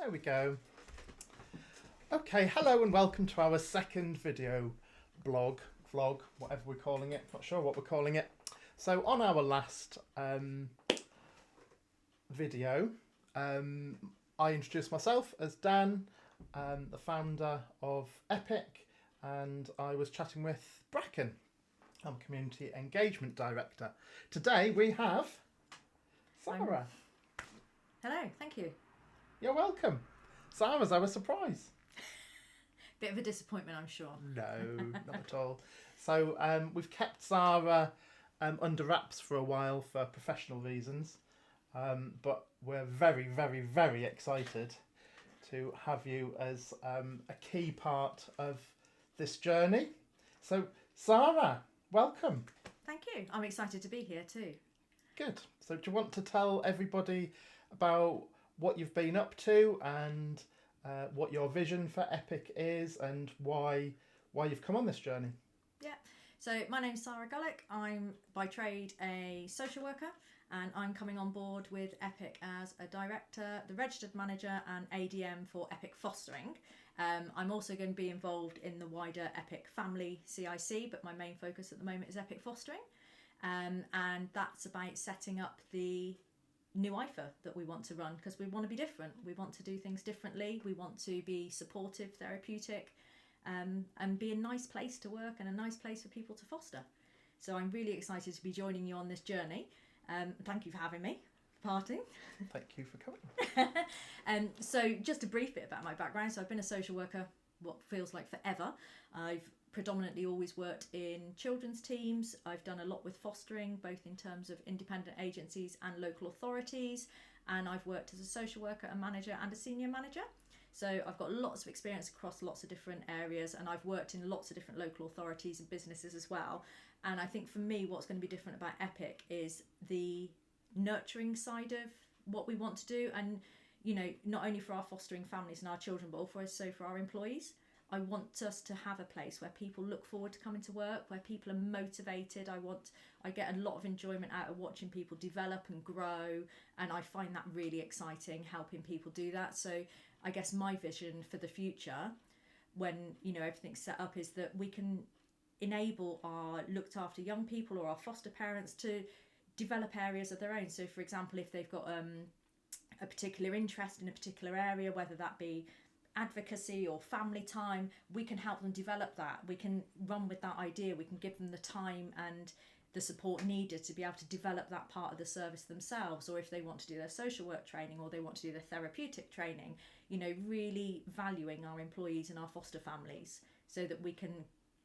There we go. Okay, hello and welcome to our second video vlog, whatever we're calling it. Not sure what we're calling it. So on our last video, I introduced myself as Dan, the founder of Epic, and I was chatting with Bracken. I'm Community Engagement Director. Today we have Sara. Hello, thank you. You're welcome. Sara's our surprise. Bit of a disappointment, I'm sure. No, not at all. So we've kept Sara under wraps for a while for professional reasons, but we're very, very, very excited to have you as a key part of this journey. So Sara, welcome. Thank you. I'm excited to be here too. Good. So do you want to tell everybody about what you've been up to and what your vision for Epic is and why you've come on this journey? Yeah. So my name's Sara Gullick. I'm by trade a social worker, and I'm coming on board with Epic as a director, the registered manager and ADM for Epic Fostering. I'm also going to be involved in the wider Epic Family CIC, but my main focus at the moment is Epic Fostering. And that's about setting up the new IFA that we want to run, because we want to be different. We want to do things differently. We want to be supportive, therapeutic, and be a nice place to work and a nice place for people to foster. So I'm really excited to be joining you on this journey. Thank you for having me, parting. Thank you for coming. So just a brief bit about my background. So I've been a social worker what feels like forever. I've predominantly always worked in children's teams. I've done a lot with fostering, both in terms of independent agencies and local authorities, and I've worked as a social worker, a manager and a senior manager. So I've got lots of experience across lots of different areas, and I've worked in lots of different local authorities and businesses as well. And I think for me what's going to be different about Epic is the nurturing side of what we want to do, and you know, not only for our fostering families and our children, but also for our employees. I want us to have a place where people look forward to coming to work, where people are motivated. I get a lot of enjoyment out of watching people develop and grow, and I find that really exciting, helping people do that. So I guess my vision for the future, when you know everything's set up, is that we can enable our looked after young people or our foster parents to develop areas of their own. So for example, if they've got a particular interest in a particular area, whether that be advocacy or family time, we can help them develop that. We can run with that idea. We can give them the time and the support needed to be able to develop that part of the service themselves. Or if they want to do their social work training or they want to do their therapeutic training, you know, really valuing our employees and our foster families so that we can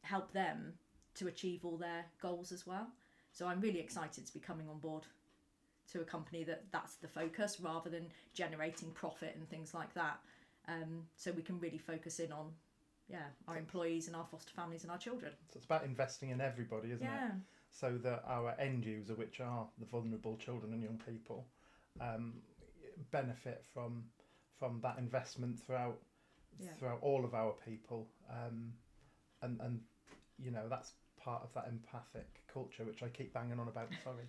help them to achieve all their goals as well. So I'm really excited to be coming on board to a company that's the focus, rather than generating profit and things like that. So we can really focus in on our employees and our foster families and our children. So it's about investing in everybody, isn't it? So that our end user, which are the vulnerable children and young people, benefit from that investment throughout all of our people, and you know, that's part of that empathic culture which I keep banging on about. Sorry.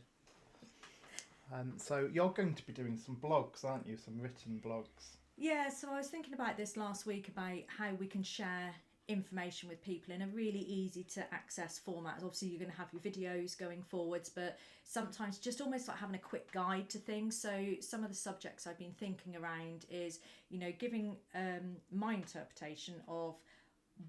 So you're going to be doing some blogs, aren't you? Some written blogs. Yeah, so I was thinking about this last week about how we can share information with people in a really easy to access format. Obviously you're going to have your videos going forwards, but sometimes just almost like having a quick guide to things. So some of the subjects I've been thinking around is, you know, giving my interpretation of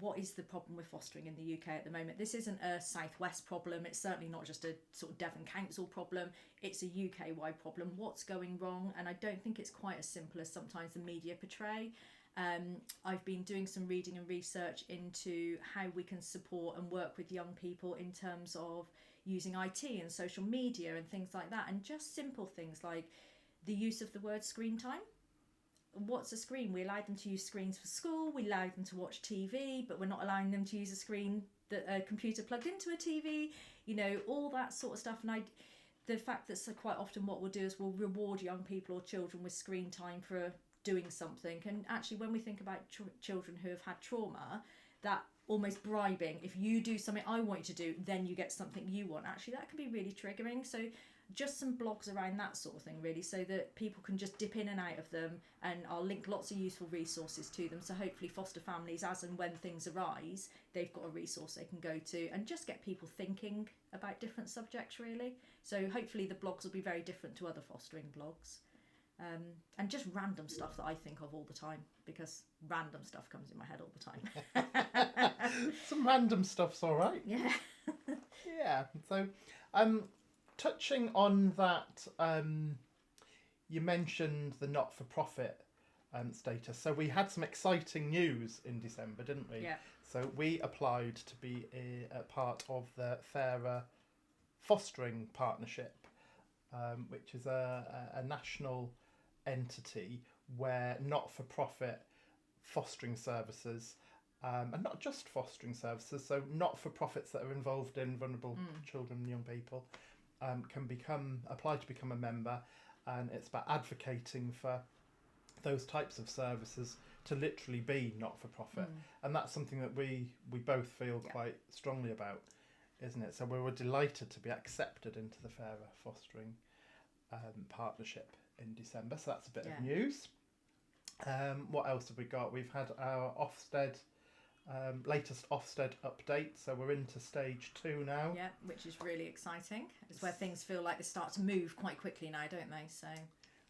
what is the problem with fostering in the UK at the moment. This isn't a Southwest problem. It's certainly not just a sort of Devon Council problem. It's a UK-wide problem. What's going wrong? And I don't think it's quite as simple as sometimes the media portray. I've been doing some reading and research into how we can support and work with young people in terms of using IT and social media and things like that. And just simple things like the use of the word screen time. What's a screen? We allow them to use screens for school, we allow them to watch TV, but we're not allowing them to use a screen, a computer plugged into a TV, you know, all that sort of stuff. And the fact that so quite often what we'll do is we'll reward young people or children with screen time for doing something. And actually when we think about children who have had trauma, that almost bribing, if you do something I want you to do, then you get something you want, actually that can be really triggering. So just some blogs around that sort of thing, really, so that people can just dip in and out of them, and I'll link lots of useful resources to them, so hopefully foster families, as and when things arise, they've got a resource they can go to, and just get people thinking about different subjects, really. So hopefully the blogs will be very different to other fostering blogs. And just random stuff that I think of all the time, because random stuff comes in my head all the time. Some random stuff's all right. Yeah. Yeah. So, touching on that, you mentioned the not-for-profit status. So we had some exciting news in December, didn't we? Yeah. So we applied to be a part of the Fairer Fostering Partnership, which is a national entity where not-for-profit fostering services, and not just fostering services, so not-for-profits that are involved in vulnerable children and young people, can apply to become a member, and it's about advocating for those types of services to literally be not-for-profit, and that's something that we both feel quite strongly about, isn't it? So we were delighted to be accepted into the Fairer Fostering Partnership in December, so that's a bit of news. What else have we got? We've had our Ofsted, latest Ofsted update, so we're into stage 2 now. Yeah, which is really exciting. It's where things feel like they start to move quite quickly now, don't they?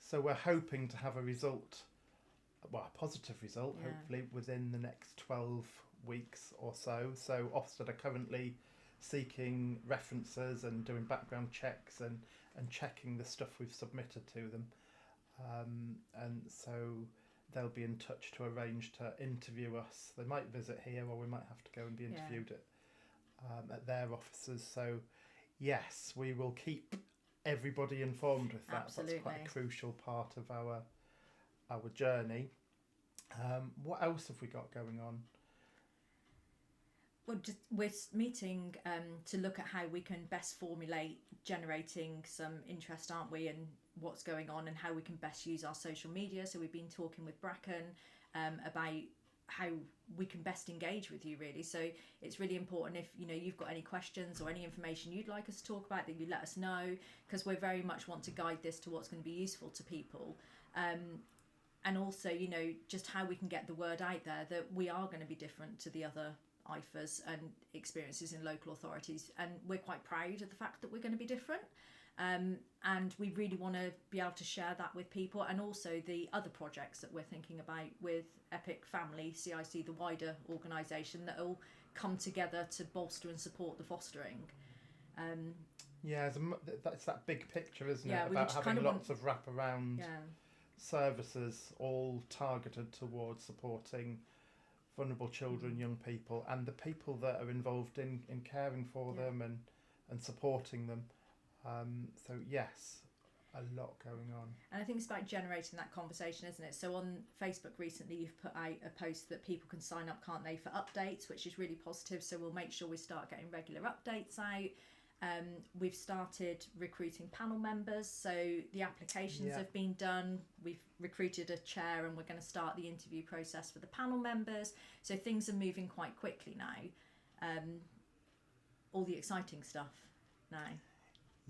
So we're hoping to have a result, well, a positive result, hopefully within the next 12 weeks or so. So Ofsted are currently seeking references and doing background checks and checking the stuff we've submitted to them. And so they'll be in touch to arrange to interview us. They might visit here, or we might have to go and be interviewed at their offices. So yes, we will keep everybody informed with that. Absolutely. That's quite a crucial part of our journey. What else have we got going on? Well, we're meeting to look at how we can best formulate generating some interest, aren't we, in what's going on and how we can best use our social media. So we've been talking with Bracken about how we can best engage with you, really. So it's really important, if you've got any questions or any information you'd like us to talk about, that you let us know, because we very much want to guide this to what's going to be useful to people. And also, just how we can get the word out there that we are going to be different to the other IFAs and experiences in local authorities, and we're quite proud of the fact that we're going to be different, and we really want to be able to share that with people, and also the other projects that we're thinking about with Epic Family CIC, the wider organisation, that will come together to bolster and support the fostering. That's that big picture, isn't it, about having lots of wraparound services all targeted towards supporting vulnerable children, young people, and the people that are involved in caring for them and supporting them. So yes, a lot going on. And I think it's about generating that conversation, isn't it? So on Facebook recently, you've put out a post that people can sign up, can't they, for updates, which is really positive. So we'll make sure we start getting regular updates out. We've started recruiting panel members, so the applications have been done. We've recruited a chair, and we're going to start the interview process for the panel members. So things are moving quite quickly now. All the exciting stuff now.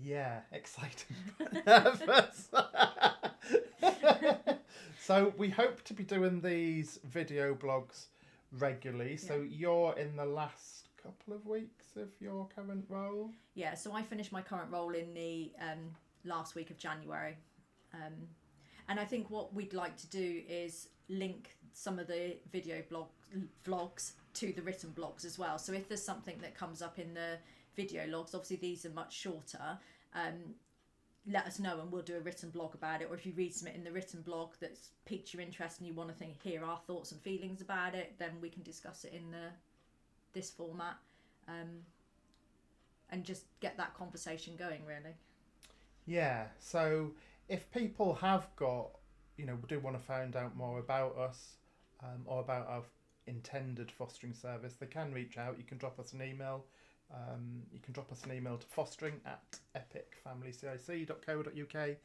Yeah, exciting. Nervous. So we hope to be doing these video blogs regularly. So you're in the last couple of weeks of your current role? Yeah, so I finished my current role in the last week of January. And I think what we'd like to do is link some of the video vlogs to the written blogs as well. So if there's something that comes up in the video logs, obviously these are much shorter, let us know and we'll do a written blog about it. Or if you read something in the written blog that's piqued your interest and you want to hear our thoughts and feelings about it, then we can discuss it in this format, and just get that conversation going, really. Yeah, so if people have got, do want to find out more about us, or about our intended fostering service, they can reach out. You can drop us an email. You can drop us an email to fostering@epicfamilycic.co.uk,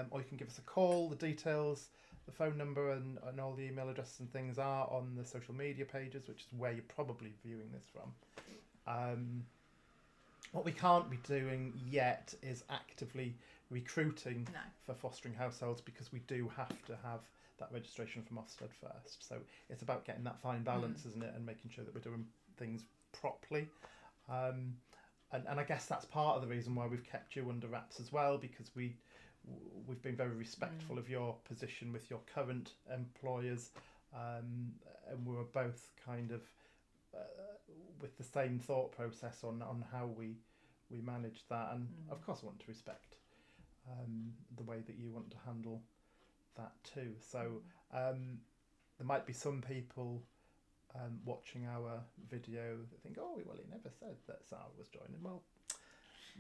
or you can give us a call. The details, the phone number and all the email addresses and things are on the social media pages, which is where you're probably viewing this from. What we can't be doing yet is actively recruiting No. for fostering households, because we do have to have that registration from Ofsted first. So it's about getting that fine balance, isn't it, and making sure that we're doing things properly. And I guess that's part of the reason why we've kept you under wraps as well, because we've been very respectful of your position with your current employers, and we were both kind of with the same thought process on how we manage that, and of course I want to respect the way that you want to handle that too. So there might be some people watching our video that think, oh well, he never said that Sara was joining. Well,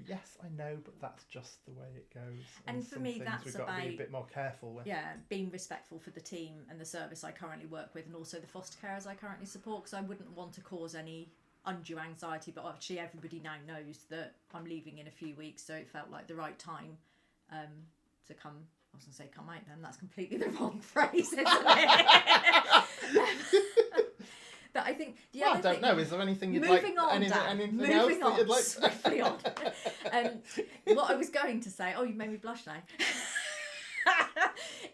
yes, I know, but that's just the way it goes. And for me, that's we've got to be a bit more careful with. Yeah, being respectful for the team and the service I currently work with, and also the foster carers I currently support, because I wouldn't want to cause any undue anxiety. But actually, everybody now knows that I'm leaving in a few weeks, so it felt like the right time to come. I was going to say come out, then that's completely the wrong phrase, isn't it? But I think the other I don't know. Is there anything you'd like? Moving on, anything moving else on, that you'd like? swiftly on. What I was going to say, oh, you've made me blush now,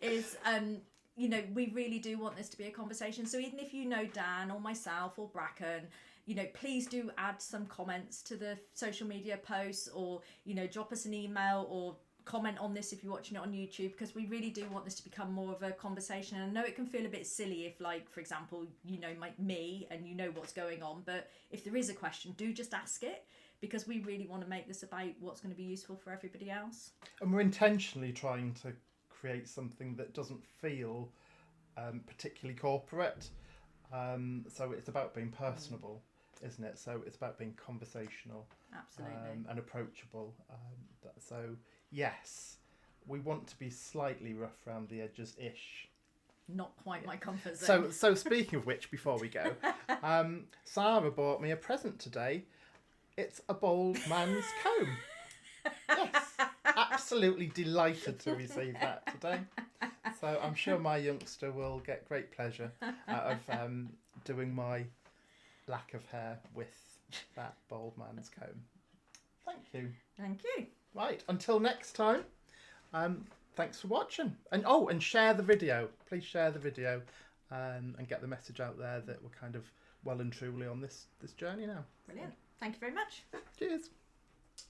is you know, we really do want this to be a conversation. So even if you know Dan or myself or Bracken, you know, please do add some comments to the social media posts, or, you know, drop us an email or comment on this if you're watching it on YouTube, because we really do want this to become more of a conversation. And I know it can feel a bit silly if, like, for example, you know me and you know what's going on, but if there is a question, do just ask it, because we really want to make this about what's going to be useful for everybody else. And we're intentionally trying to create something that doesn't feel particularly corporate. So it's about being personable, isn't it? So it's about being conversational, Absolutely. and approachable. So yes, we want to be slightly rough around the edges-ish. Not quite my comfort zone. So speaking of which, before we go, Sara bought me a present today. It's a bald man's comb. Yes, absolutely delighted to receive that today. So I'm sure my youngster will get great pleasure out of doing my lack of hair with that bald man's comb. Thank you. Thank you. Right, until next time, thanks for watching. And and share the video. Please share the video and get the message out there that we're kind of well and truly on this journey now. Brilliant. Thank you very much. Cheers.